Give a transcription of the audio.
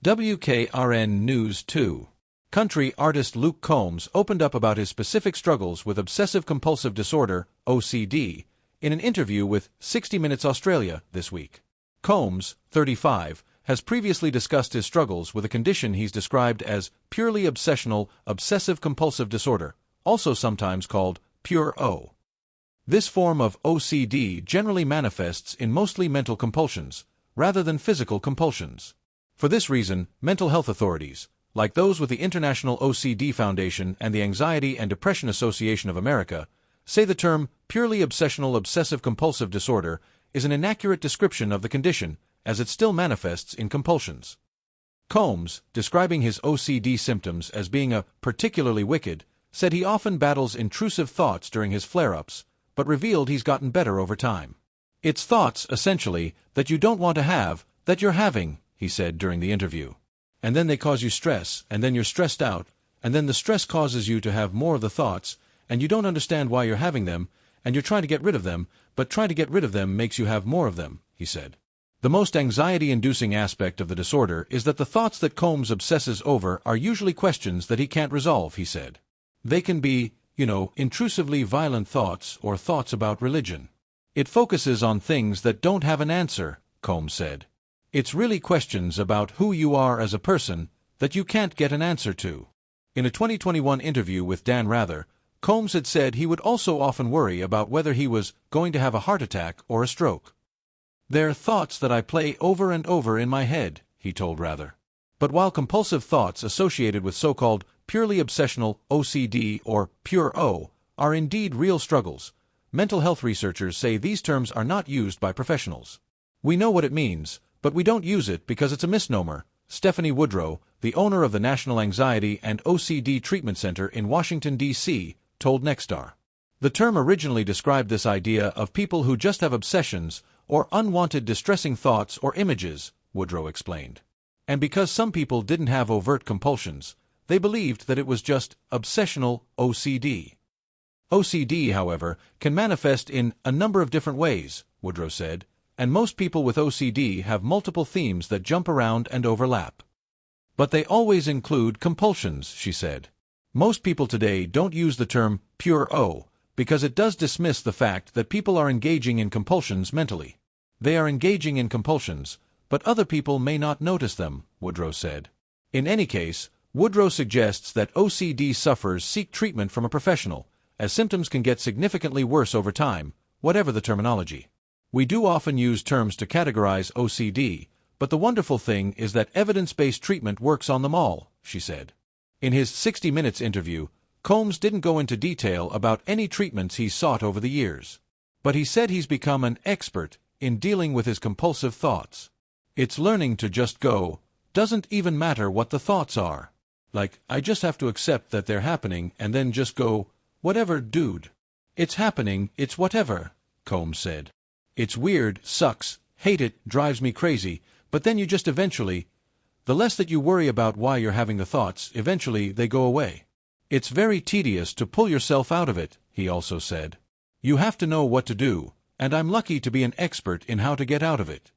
WKRN News 2. Country artist Luke Combs opened up about his specific struggles with obsessive-compulsive disorder, OCD, in an interview with 60 Minutes Australia this week. Combs, 35, has previously discussed his struggles with a condition he's described as purely obsessional obsessive-compulsive disorder, also sometimes called pure O. This form of OCD generally manifests in mostly mental compulsions, rather than physical compulsions. For this reason, mental health authorities, like those with the International OCD Foundation and the Anxiety and Depression Association of America, say the term purely obsessional obsessive-compulsive disorder is an inaccurate description of the condition, as it still manifests in compulsions. Combs, describing his OCD symptoms as being a particularly wicked, said he often battles intrusive thoughts during his flare-ups, but revealed he's gotten better over time. It's thoughts, essentially, that you don't want to have, that you're having, he said during the interview. And then they cause you stress, and then you're stressed out, and then the stress causes you to have more of the thoughts, and you don't understand why you're having them, and you're trying to get rid of them, but trying to get rid of them makes you have more of them, he said. The most anxiety-inducing aspect of the disorder is that the thoughts that Combs obsesses over are usually questions that he can't resolve, he said. They can be, intrusively violent thoughts or thoughts about religion. It focuses on things that don't have an answer, Combs said. It's really questions about who you are as a person that you can't get an answer to. In a 2021 interview with Dan Rather, Combs had said he would also often worry about whether he was going to have a heart attack or a stroke. They're thoughts that I play over and over in my head, he told Rather. But while compulsive thoughts associated with so-called purely obsessional OCD or pure O are indeed real struggles, mental health researchers say these terms are not used by professionals. We know what it means, but we don't use it because it's a misnomer, Stephanie Woodrow, the owner of the National Anxiety and OCD Treatment Center in Washington, D.C., told Nexstar. The term originally described this idea of people who just have obsessions or unwanted distressing thoughts or images, Woodrow explained. And because some people didn't have overt compulsions, they believed that it was just obsessional OCD. OCD, however, can manifest in a number of different ways, Woodrow said, and most people with OCD have multiple themes that jump around and overlap. But they always include compulsions, she said. Most people today don't use the term pure O because it does dismiss the fact that people are engaging in compulsions mentally. They are engaging in compulsions, but other people may not notice them, Woodrow said. In any case, Woodrow suggests that OCD sufferers seek treatment from a professional, as symptoms can get significantly worse over time, whatever the terminology. We do often use terms to categorize OCD, but the wonderful thing is that evidence-based treatment works on them all, she said. In his 60 Minutes interview, Combs didn't go into detail about any treatments he's sought over the years. But he said he's become an expert in dealing with his compulsive thoughts. It's learning to just go, doesn't even matter what the thoughts are. Like, I just have to accept that they're happening and then just go, whatever, dude. It's happening, it's whatever, Combs said. It's weird, sucks, hate it, drives me crazy, but then you just eventually, the less that you worry about why you're having the thoughts, eventually they go away. It's very tedious to pull yourself out of it, he also said. You have to know what to do, and I'm lucky to be an expert in how to get out of it.